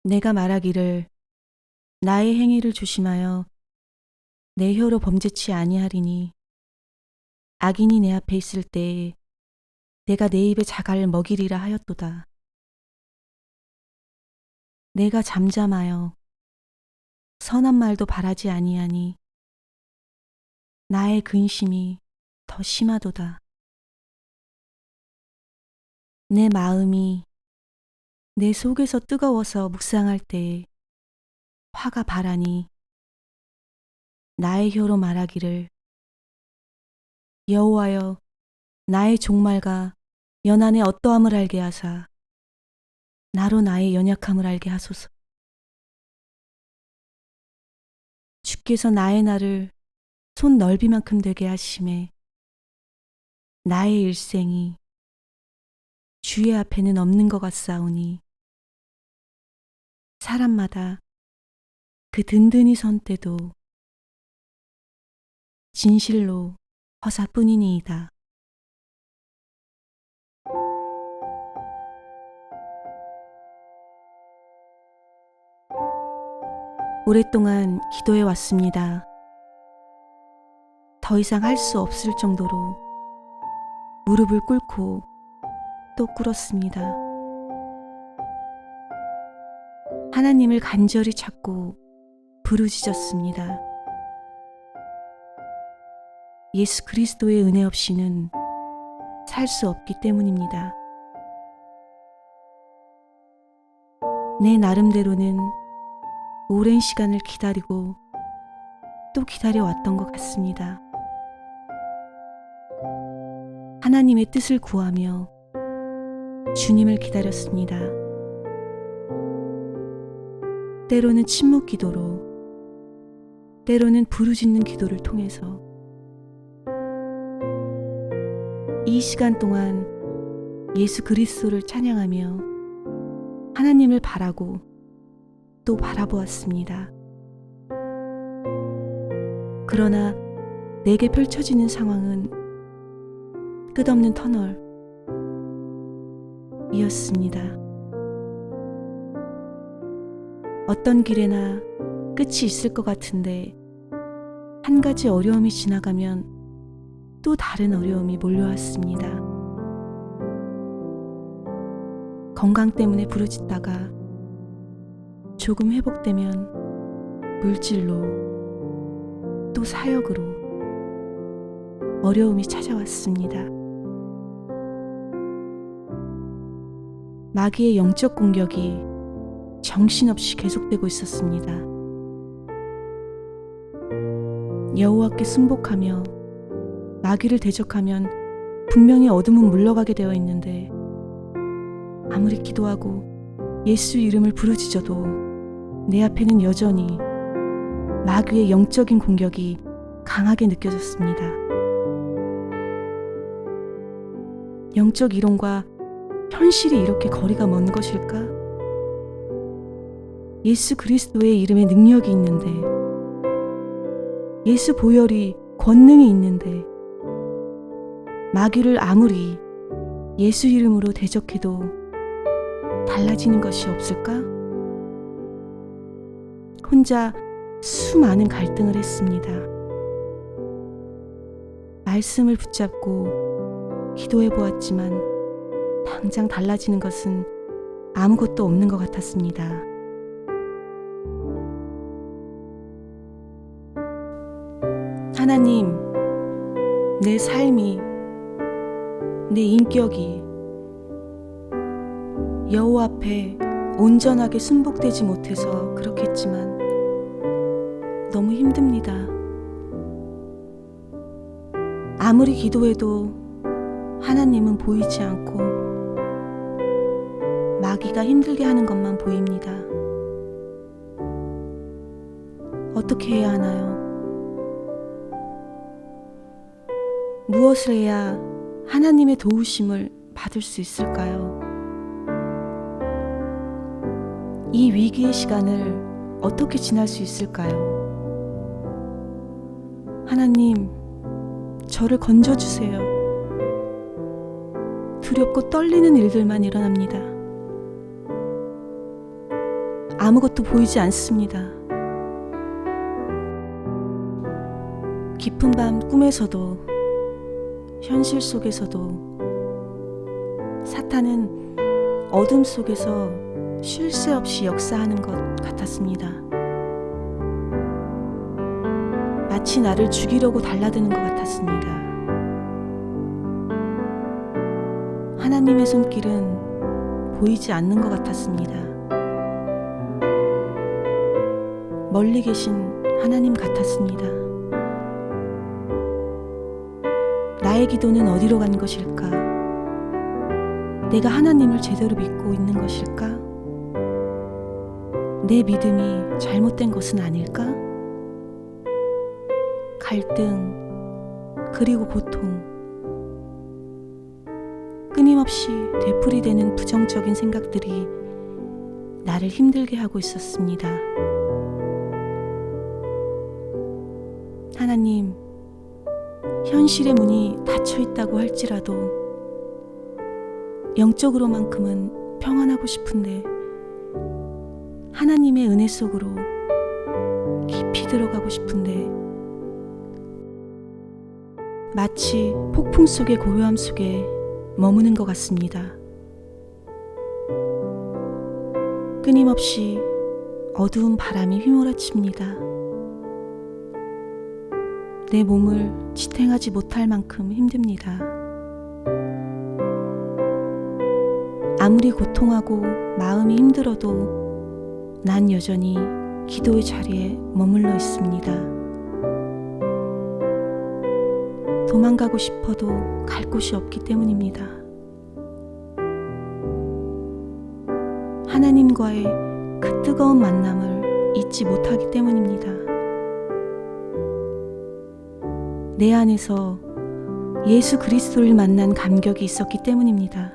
내가 말하기를 나의 행위를 조심하여 내 혀로 범죄치 아니하리니 악인이 내 앞에 있을 때에 내가 내 입에 자갈을 먹이리라 하였도다. 내가 잠잠하여 선한 말도 바라지 아니하니 나의 근심이 더 심하도다. 내 마음이 내 속에서 뜨거워서 묵상할 때에 화가 바라니 나의 혀로 말하기를 여호와여 나의 종말과 연한의 어떠함을 알게 하사 나로 나의 연약함을 알게 하소서. 주께서 나의 날을 손 넓이만큼 되게 하심에 나의 일생이 주의 앞에는 없는 것 같사오니 사람마다 그 든든히 선 때도 진실로 허사뿐이니이다. 오랫동안 기도해 왔습니다. 더 이상 할 수 없을 정도로 무릎을 꿇고 또 꿇었습니다. 하나님을 간절히 찾고 부르짖었습니다. 예수 그리스도의 은혜 없이는 살 수 없기 때문입니다. 내 나름대로는 오랜 시간을 기다리고 또 기다려왔던 것 같습니다. 하나님의 뜻을 구하며 주님을 기다렸습니다. 때로는 침묵 기도로, 때로는 부르짖는 기도를 통해서 이 시간 동안 예수 그리스도를 찬양하며 하나님을 바라고 또 바라보았습니다. 그러나 내게 펼쳐지는 상황은 끝없는 터널이었습니다. 어떤 길에나 끝이 있을 것 같은데 한 가지 어려움이 지나가면 또 다른 어려움이 몰려왔습니다. 건강 때문에 부르짖다가 조금 회복되면 물질로 또 사역으로 어려움이 찾아왔습니다. 마귀의 영적 공격이 정신없이 계속되고 있었습니다. 여호와께 순복하며 마귀를 대적하면 분명히 어둠은 물러가게 되어 있는데 아무리 기도하고 예수 이름을 부르짖어도 내 앞에는 여전히 마귀의 영적인 공격이 강하게 느껴졌습니다. 영적 이론과 현실이 이렇게 거리가 먼 것일까? 예수 그리스도의 이름에 능력이 있는데, 예수 보혈이 권능이 있는데 마귀를 아무리 예수 이름으로 대적해도 달라지는 것이 없을까? 혼자 수많은 갈등을 했습니다. 말씀을 붙잡고 기도해 보았지만 당장 달라지는 것은 아무것도 없는 것 같았습니다. 하나님, 내 삶이, 내 인격이 여호와 앞에 온전하게 순복되지 못해서 그렇겠지만 너무 힘듭니다. 아무리 기도해도 하나님은 보이지 않고 마귀가 힘들게 하는 것만 보입니다. 어떻게 해야 하나요? 무엇을 해야 하나님의 도우심을 받을 수 있을까요? 이 위기의 시간을 어떻게 지날 수 있을까요? 하나님, 저를 건져주세요. 두렵고 떨리는 일들만 일어납니다. 아무것도 보이지 않습니다. 깊은 밤 꿈에서도 현실 속에서도 사탄은 어둠 속에서 쉴 새 없이 역사하는 것 같았습니다. 마치 나를 죽이려고 달라드는 것 같았습니다. 하나님의 손길은 보이지 않는 것 같았습니다. 멀리 계신 하나님 같았습니다. 나의 기도는 어디로 간 것일까? 내가 하나님을 제대로 믿고 있는 것일까? 내 믿음이 잘못된 것은 아닐까? 갈등, 그리고 고통, 끊임없이 되풀이되는 부정적인 생각들이 나를 힘들게 하고 있었습니다. 하나님, 현실의 문이 닫혀 있다고 할지라도 영적으로만큼은 평안하고 싶은데 하나님의 은혜 속으로 깊이 들어가고 싶은데 마치 폭풍 속의 고요함 속에 머무는 것 같습니다. 끊임없이 어두운 바람이 휘몰아칩니다. 내 몸을 지탱하지 못할 만큼 힘듭니다. 아무리 고통하고 마음이 힘들어도 난 여전히 기도의 자리에 머물러 있습니다. 도망가고 싶어도 갈 곳이 없기 때문입니다. 하나님과의 그 뜨거운 만남을 잊지 못하기 때문입니다. 내 안에서 예수 그리스도를 만난 감격이 있었기 때문입니다.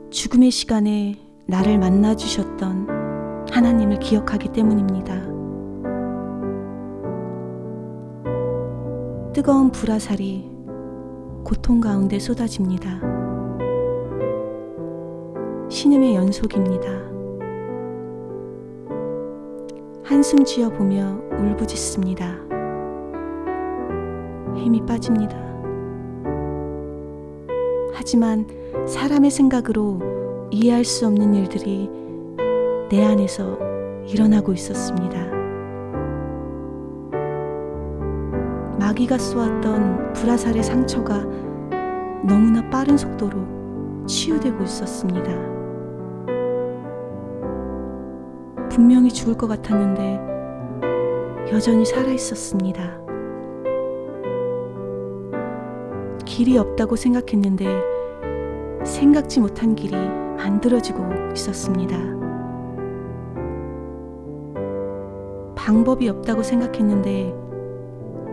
죽음의 시간에 나를 만나주셨던 하나님을 기억하기 때문입니다. 뜨거운 불화살이 고통 가운데 쏟아집니다. 신음의 연속입니다. 한숨 지어보며 울부짖습니다. 힘이 빠집니다. 하지만 사람의 생각으로 이해할 수 없는 일들이 내 안에서 일어나고 있었습니다. 마귀가 쏘았던 불화살의 상처가 너무나 빠른 속도로 치유되고 있었습니다. 분명히 죽을 것 같았는데 여전히 살아 있었습니다. 길이 없다고 생각했는데 생각지 못한 길이 만들어지고 있었습니다. 방법이 없다고 생각했는데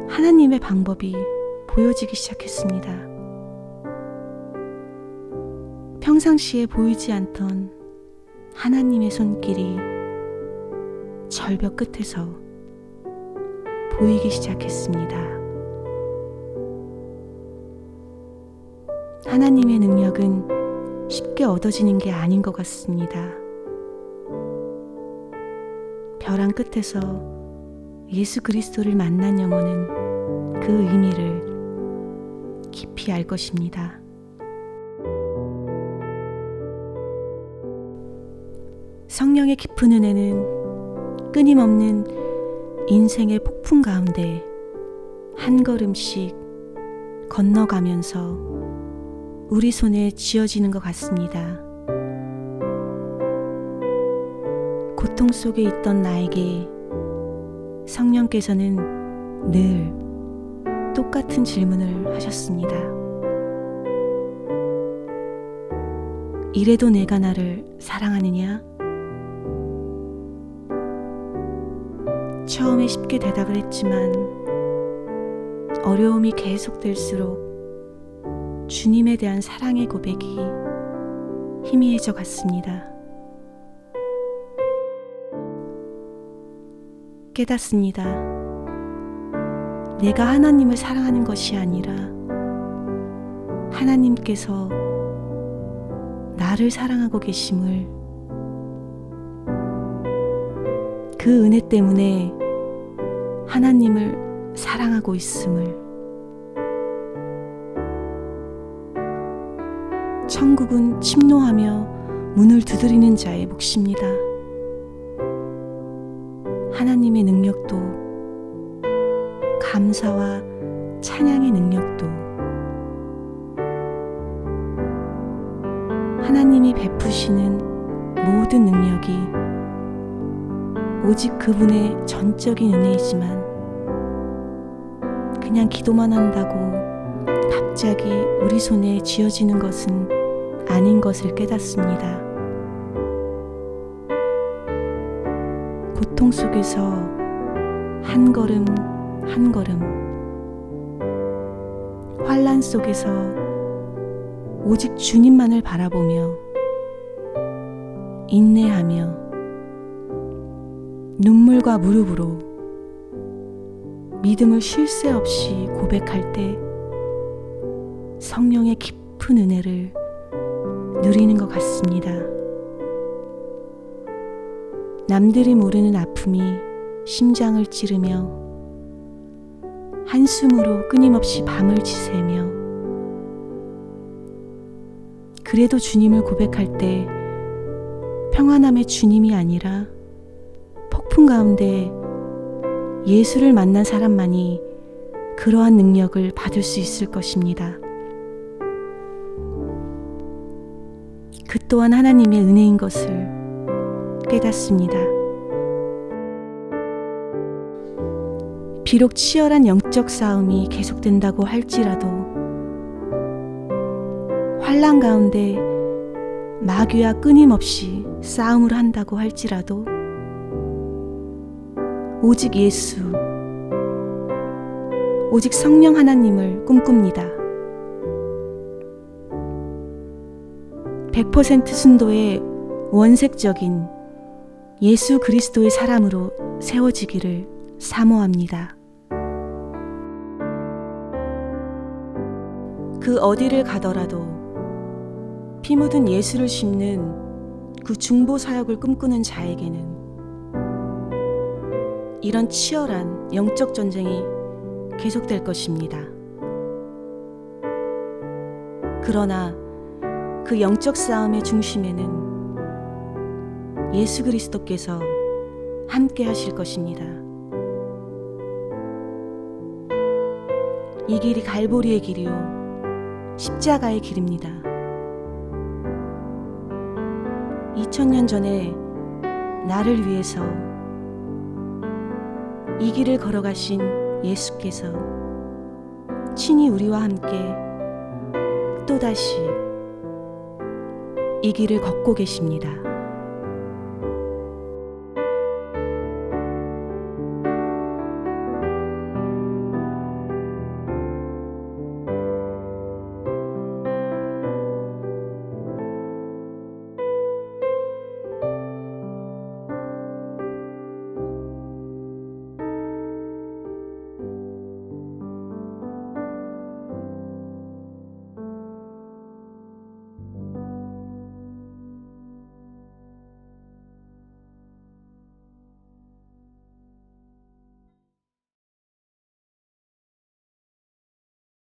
하나님의 방법이 보여지기 시작했습니다. 평상시에 보이지 않던 하나님의 손길이 절벽 끝에서 보이기 시작했습니다. 하나님의 능력은 쉽게 얻어지는 게 아닌 것 같습니다. 벼랑 끝에서 예수 그리스도를 만난 영혼은 그 의미를 깊이 알 것입니다. 성령의 깊은 은혜는 끊임없는 인생의 폭풍 가운데 한 걸음씩 건너가면서 우리 손에 쥐어지는 것 같습니다. 고통 속에 있던 나에게 성령께서는 늘 똑같은 질문을 하셨습니다. 이래도 내가 나를 사랑하느냐? 처음에 쉽게 대답을 했지만 어려움이 계속될수록 주님에 대한 사랑의 고백이 희미해져 갔습니다. 깨닫습니다. 내가 하나님을 사랑하는 것이 아니라 하나님께서 나를 사랑하고 계심을 그 은혜 때문에 하나님을 사랑하고 있음을, 천국은 침노하며 문을 두드리는 자의 몫입니다. 하나님의 능력도, 감사와 찬양의 능력도, 하나님이 베푸시는 모든 능력이 오직 그분의 전적인 은혜이지만 그냥 기도만 한다고 갑자기 우리 손에 쥐어지는 것은 아닌 것을 깨닫습니다. 고통 속에서 한 걸음 한 걸음, 환난 속에서 오직 주님만을 바라보며 인내하며 눈물과 무릎으로 믿음을 쉴 새 없이 고백할 때 성령의 깊은 은혜를 누리는 것 같습니다. 남들이 모르는 아픔이 심장을 찌르며 한숨으로 끊임없이 밤을 지새며 그래도 주님을 고백할 때 평안함의 주님이 아니라 폭풍 가운데 예수를 만난 사람만이 그러한 능력을 받을 수 있을 것입니다. 그 또한 하나님의 은혜인 것을 깨닫습니다. 비록 치열한 영적 싸움이 계속된다고 할지라도, 환난 가운데 마귀와 끊임없이 싸움을 한다고 할지라도 오직 예수, 오직 성령 하나님을 꿈꿉니다. 100% 순도의 원색적인 예수 그리스도의 사람으로 세워지기를 사모합니다. 그 어디를 가더라도 피 묻은 예수를 심는 그 중보 사역을 꿈꾸는 자에게는 이런 치열한 영적 전쟁이 계속될 것입니다. 그러나 그 영적 싸움의 중심에는 예수 그리스도께서 함께 하실 것입니다. 이 길이 갈보리의 길이요 십자가의 길입니다. 2000년 전에 나를 위해서 이 길을 걸어가신 예수께서 친히 우리와 함께 또다시 이 길을 걷고 계십니다.